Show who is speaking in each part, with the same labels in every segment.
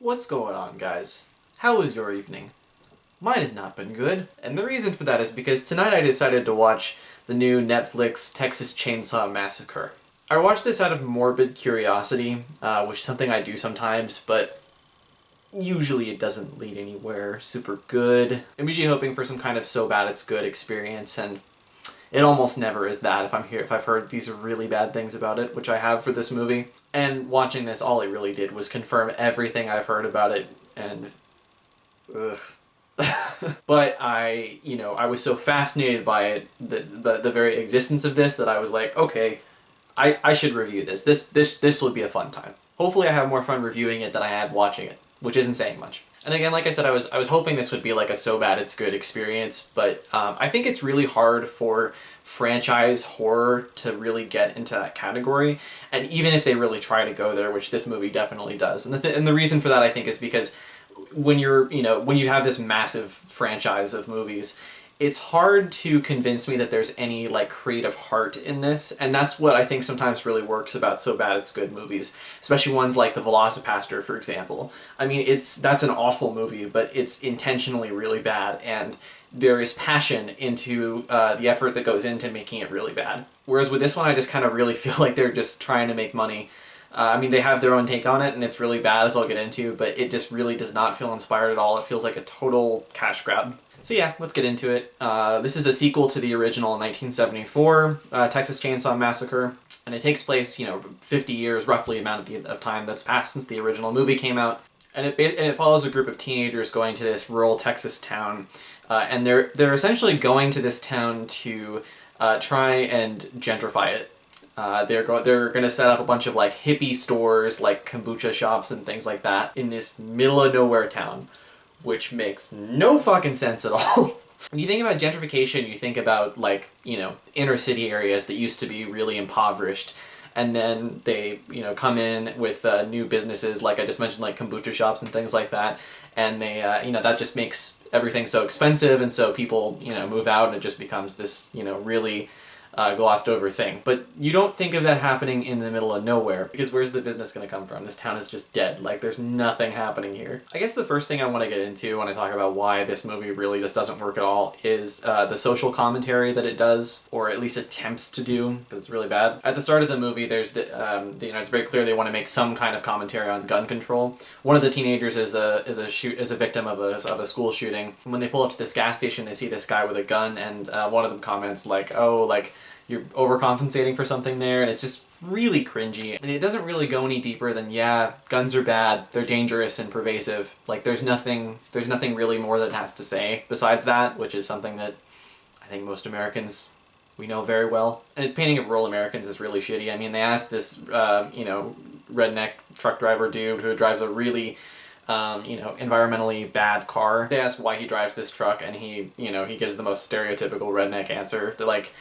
Speaker 1: What's going on, guys? How was your evening? Mine has not been good, and the reason for that is because tonight I decided to watch the new Netflix Texas Chainsaw Massacre. I watched this out of morbid curiosity, which is something I do sometimes, but usually it doesn't lead anywhere super good. I'm usually hoping for some kind of so bad it's good experience, and it almost never is that if I've heard these really bad things about it, which I have for this movie. And watching this, all it really did was confirm everything I've heard about it, and ugh. But I was so fascinated by it, the very existence of this, that I was like, okay, I should review this. This will be a fun time. Hopefully I have more fun reviewing it than I had watching it, which isn't saying much. And again, like I said, I was hoping this would be like a so bad it's good experience, but I think it's really hard for franchise horror to really get into that category. And even if they really try to go there, which this movie definitely does, and the reason for that, I think, is because when you have this massive franchise of movies, it's hard to convince me that there's any like creative heart in this, and that's what I think sometimes really works about so bad it's good movies, especially ones like The Velocipaster, for example. I mean, that's an awful movie, but it's intentionally really bad, and there is passion into the effort that goes into making it really bad. Whereas with this one, I just kind of really feel like they're just trying to make money. I mean, they have their own take on it, and it's really bad, as I'll get into, but it just really does not feel inspired at all. It feels like a total cash grab. So yeah, let's get into it. This is a sequel to the original 1974 Texas Chainsaw Massacre, and it takes place, 50 years, roughly amount of time that's passed since the original movie came out. And it follows a group of teenagers going to this rural Texas town, and they're essentially going to this town to try and gentrify it. They're going to set up a bunch of like hippie stores, like kombucha shops and things like that, in this middle of nowhere town, which makes no fucking sense at all. When you think about gentrification, you think about like, inner city areas that used to be really impoverished, and then they, come in with new businesses, like I just mentioned, like kombucha shops and things like that, and they, that just makes everything so expensive, and so people, move out, and it just becomes this, really glossed over thing. But you don't think of that happening in the middle of nowhere, because where's the business going to come from? This town is just dead. Like, there's nothing happening here. I guess the first thing I want to get into when I talk about why this movie really just doesn't work at all is the social commentary that it does, or at least attempts to do, because it's really bad. At the start of the movie, there's it's very clear they want to make some kind of commentary on gun control. One of the teenagers is a victim of a school shooting. When they pull up to this gas station, they see this guy with a gun, and one of them comments like, "Oh, like, you're overcompensating for something there," and it's just really cringy. And it doesn't really go any deeper than, yeah, guns are bad, they're dangerous and pervasive. Like, there's nothing really more that it has to say besides that, which is something that I think most Americans, we know very well. And its painting of rural Americans is really shitty. I mean, they asked this, redneck truck driver dude who drives a really environmentally bad car. They asked why he drives this truck, and he gives the most stereotypical redneck answer. They're like,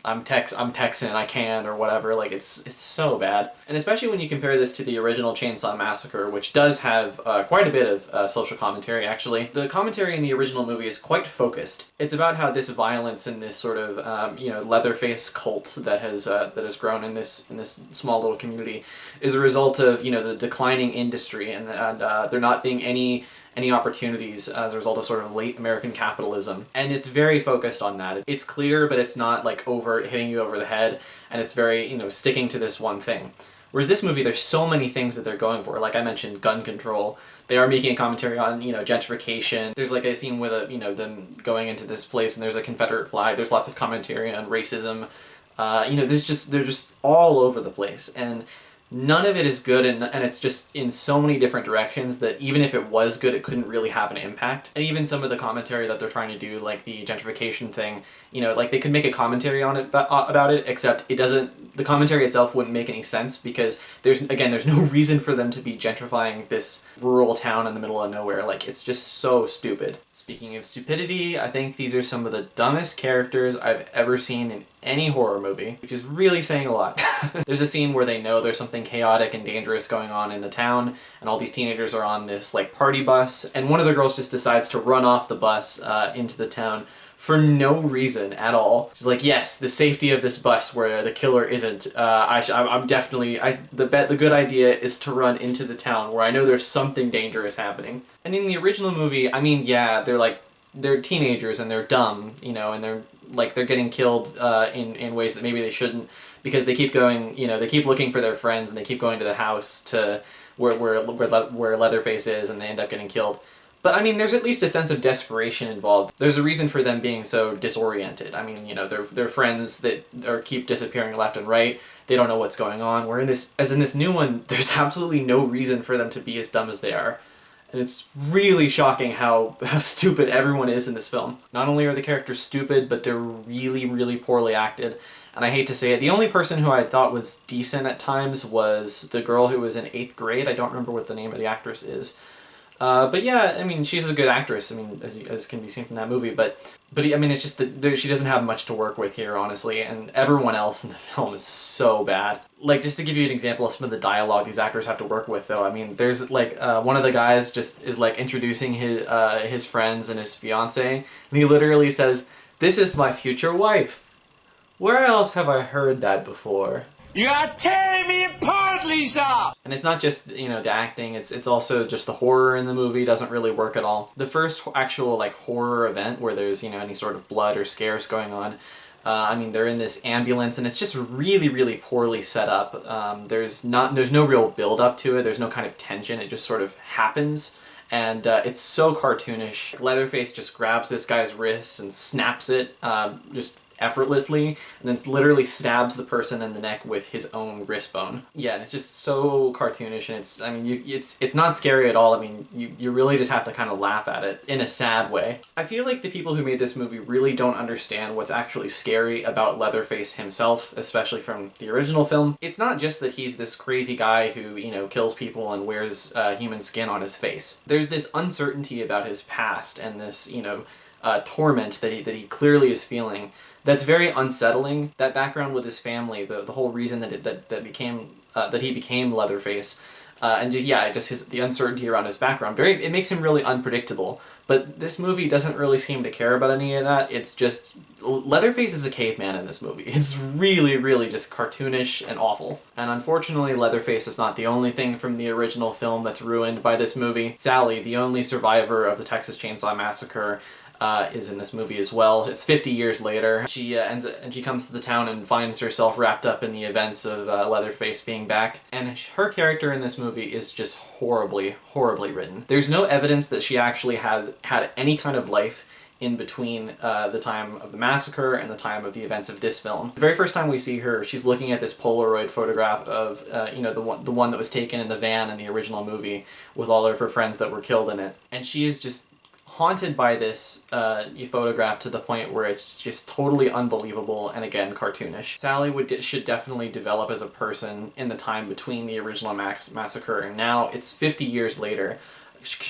Speaker 1: I'm Texan, I can, or whatever. Like, it's so bad. And especially when you compare this to the original Chainsaw Massacre, which does have quite a bit of social commentary, actually. The commentary in the original movie is quite focused. It's about how this violence and this sort of, Leatherface cult that has grown in this small little community is a result of, the declining industry, and there not being any opportunities as a result of sort of late American capitalism. And it's very focused on that. It's clear, but it's not like overt, hitting you over the head, and it's very, sticking to this one thing. Whereas this movie, there's so many things that they're going for. Like I mentioned, gun control. They are making a commentary on, gentrification. There's like a scene with them going into this place, and there's a Confederate flag. There's lots of commentary on racism. They're just all over the place. And none of it is good, and it's just in so many different directions that even if it was good, it couldn't really have an impact. And even some of the commentary that they're trying to do, like the gentrification thing, like they could make a commentary on it about it, except it doesn't. The commentary itself wouldn't make any sense, because there's no reason for them to be gentrifying this rural town in the middle of nowhere. Like, it's just so stupid. Speaking of stupidity, I think these are some of the dumbest characters I've ever seen in any horror movie, which is really saying a lot. There's a scene where they know there's something chaotic and dangerous going on in the town, and all these teenagers are on this like party bus, and one of the girls just decides to run off the bus into the town, for no reason at all. She's like, yes, the safety of this bus where the killer isn't. I'm definitely, the good idea is to run into the town where I know there's something dangerous happening. And in the original movie, I mean, yeah, they're teenagers and they're dumb, you know, and they're getting killed in ways that maybe they shouldn't, because they keep going, you know, they keep looking for their friends and they keep going to the house to where Leatherface is, and they end up getting killed. But I mean, there's at least a sense of desperation involved. There's a reason for them being so disoriented. I mean, you know, they're friends that keep disappearing left and right. They don't know what's going on. Where in this new one, there's absolutely no reason for them to be as dumb as they are. And it's really shocking how stupid everyone is in this film. Not only are the characters stupid, but they're really, really poorly acted. And I hate to say it, the only person who I thought was decent at times was the girl who was in 8th grade. I don't remember what the name of the actress is. But yeah, I mean, she's a good actress, I mean, as can be seen from that movie, but I mean, it's just that she doesn't have much to work with here, honestly, and everyone else in the film is so bad. Like, just to give you an example of some of the dialogue these actors have to work with, though, I mean, there's, like, one of the guys just is, like, introducing his friends and his fiancée, and he literally says, "This is my future wife." Where else have I heard that before?
Speaker 2: You are tearing me apart, Lisa!
Speaker 1: And it's not just, you know, the acting, it's also just the horror in the movie doesn't really work at all. The first actual, like, horror event where there's, you know, any sort of blood or scares going on, I mean, they're in this ambulance and it's just really, really poorly set up. There's no real build up to it, there's no kind of tension, it just sort of happens. And it's so cartoonish. Leatherface just grabs this guy's wrist and snaps it, just effortlessly, and then literally stabs the person in the neck with his own wrist bone. Yeah, and it's just so cartoonish, and I mean, it's not scary at all. I mean, you really just have to kind of laugh at it in a sad way. I feel like the people who made this movie really don't understand what's actually scary about Leatherface himself, especially from the original film. It's not just that he's this crazy guy who, you know, kills people and wears human skin on his face. There's this uncertainty about his past and this, you know, torment that he clearly is feeling. That's very unsettling. That background with his family, the whole reason that he became Leatherface, and just the uncertainty around his background. It makes him really unpredictable. But this movie doesn't really seem to care about any of that. It's just Leatherface is a caveman in this movie. It's really, really just cartoonish and awful. And unfortunately, Leatherface is not the only thing from the original film that's ruined by this movie. Sally, the only survivor of the Texas Chainsaw Massacre, is in this movie as well. It's 50 years later. She comes to the town and finds herself wrapped up in the events of Leatherface being back. And her character in this movie is just horribly, horribly written. There's no evidence that she actually has had any kind of life in between the time of the massacre and the time of the events of this film. The very first time we see her, she's looking at this Polaroid photograph of, you know, the one that was taken in the van in the original movie with all of her friends that were killed in it. And she is just haunted by this photograph to the point where it's just totally unbelievable and, again, cartoonish. Sally should definitely develop as a person in the time between the original massacre and now. It's 50 years later.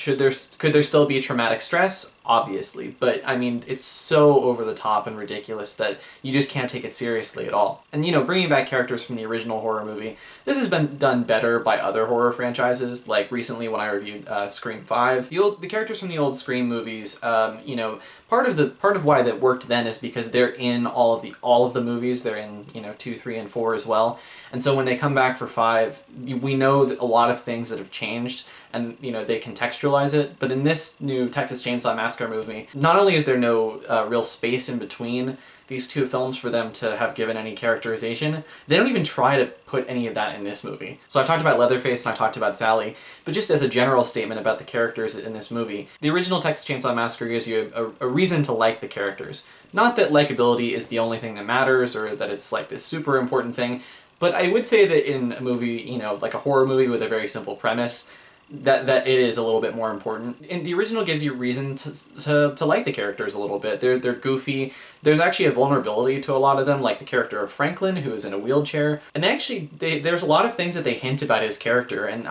Speaker 1: Could there still be traumatic stress? Obviously, but I mean, it's so over the top and ridiculous that you just can't take it seriously at all. And, you know, bringing back characters from the original horror movie, this has been done better by other horror franchises, like recently when I reviewed Scream 5. The characters from the old Scream movies, you know, part of why that worked then is because they're in all of the movies. They're in, you know, 2, 3, and 4 as well. And so when they come back for 5, we know that a lot of things that have changed, and, you know, they contextualize it. But in this new Texas Chainsaw Massacre movie, not only is there no real space in between these two films for them to have given any characterization, they don't even try to put any of that in this movie. So I've talked about Leatherface and I've talked about Sally, but just as a general statement about the characters in this movie, the original Texas Chainsaw Massacre gives you a reason to like the characters. Not that likability is the only thing that matters or that it's like this super important thing, but I would say that in a movie, you know, like a horror movie with a very simple premise, that it is a little bit more important. And the original gives you reason to like the characters a little bit. They're goofy. There's actually a vulnerability to a lot of them, like the character of Franklin, who is in a wheelchair. And there's a lot of things that they hint about his character. And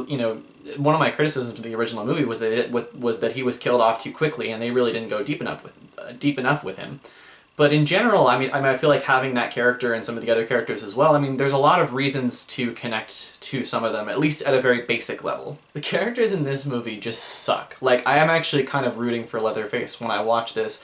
Speaker 1: you know, one of my criticisms of the original movie was that he was killed off too quickly, and they really didn't go deep enough with him. But in general, I mean, I feel like having that character and some of the other characters as well, I mean, there's a lot of reasons to connect to some of them, at least at a very basic level. The characters in this movie just suck. Like, I am actually kind of rooting for Leatherface when I watch this,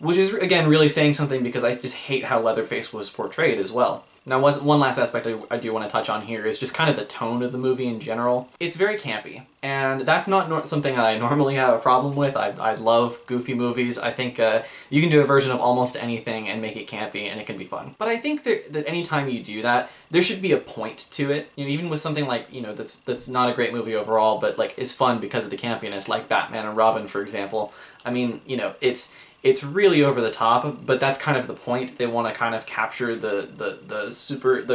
Speaker 1: which is, again, really saying something because I just hate how Leatherface was portrayed as well. Now, one last aspect I do want to touch on here is just kind of the tone of the movie in general. It's very campy, and that's not something I normally have a problem with. I love goofy movies. I think you can do a version of almost anything and make it campy, and it can be fun. But I think that anytime you do that, there should be a point to it. You know, even with something like, you know, that's not a great movie overall, but like is fun because of the campiness, like Batman and Robin, for example. I mean, you know, it's really over the top, but that's kind of the point. They want to kind of capture the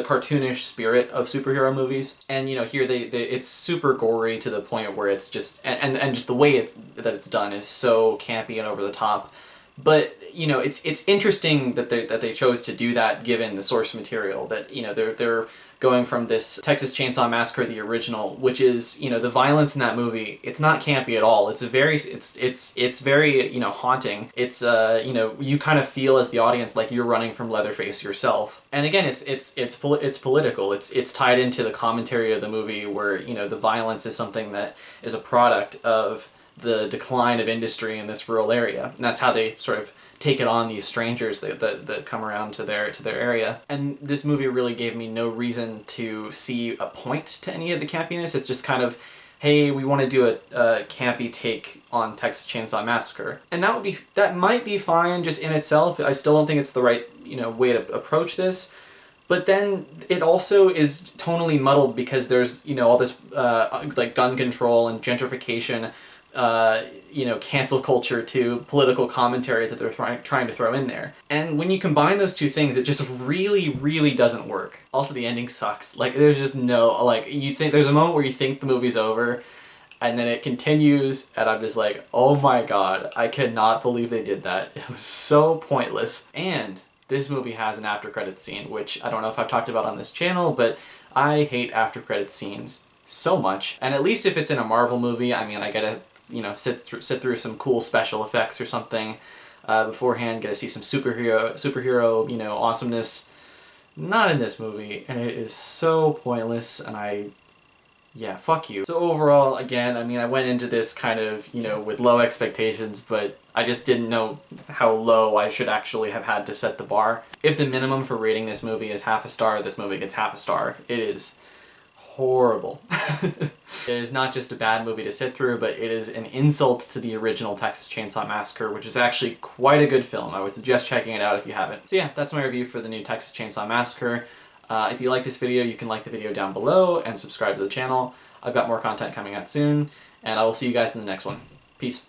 Speaker 1: cartoonish spirit of superhero movies. And you know, here it's super gory to the point where it's just and just the way it's done is so campy and over the top. But you know, it's interesting that they chose to do that given the source material. That, you know, they're going from this Texas Chainsaw Massacre, the original, which is, you know, the violence in that movie, it's not campy at all. It's very, you know, haunting. It's you know, you kind of feel as the audience like you're running from Leatherface yourself. And again, it's political. It's tied into the commentary of the movie where, you know, the violence is something that is a product of the decline of industry in this rural area. And that's how they sort of take it on, these strangers that come around to their area. And this movie really gave me no reason to see a point to any of the campiness. It's just kind of, hey, we want to do a campy take on Texas Chainsaw Massacre. And that might be fine just in itself. I still don't think it's the right, you know, way to approach this. But then it also is tonally muddled because there's, you know, all this like gun control and gentrification, you know, cancel culture to political commentary that they're trying to throw in there. And when you combine those two things, it just really, really doesn't work. Also, the ending sucks. Like, there's just no, like, you think, there's a moment where you think the movie's over, and then it continues, and I'm just like, oh my god, I cannot believe they did that. It was so pointless. And this movie has an after credits scene, which I don't know if I've talked about on this channel, but I hate after credits scenes so much. And at least if it's in a Marvel movie, I mean, I gotta, you know, sit through some cool special effects or something beforehand, get to see some superhero, you know, awesomeness. Not in this movie, and it is so pointless, and yeah, fuck you. So overall, again, I mean, I went into this kind of, you know, with low expectations, but I just didn't know how low I should actually have had to set the bar. If the minimum for rating this movie is half a star, this movie gets half a star. It is horrible. It is not just a bad movie to sit through, but it is an insult to the original Texas Chainsaw Massacre, which is actually quite a good film. I would suggest checking it out if you haven't. So yeah, that's my review for the new Texas Chainsaw Massacre. If you like this video, you can like the video down below and subscribe to the channel. I've got more content coming out soon, and I will see you guys in the next one. Peace.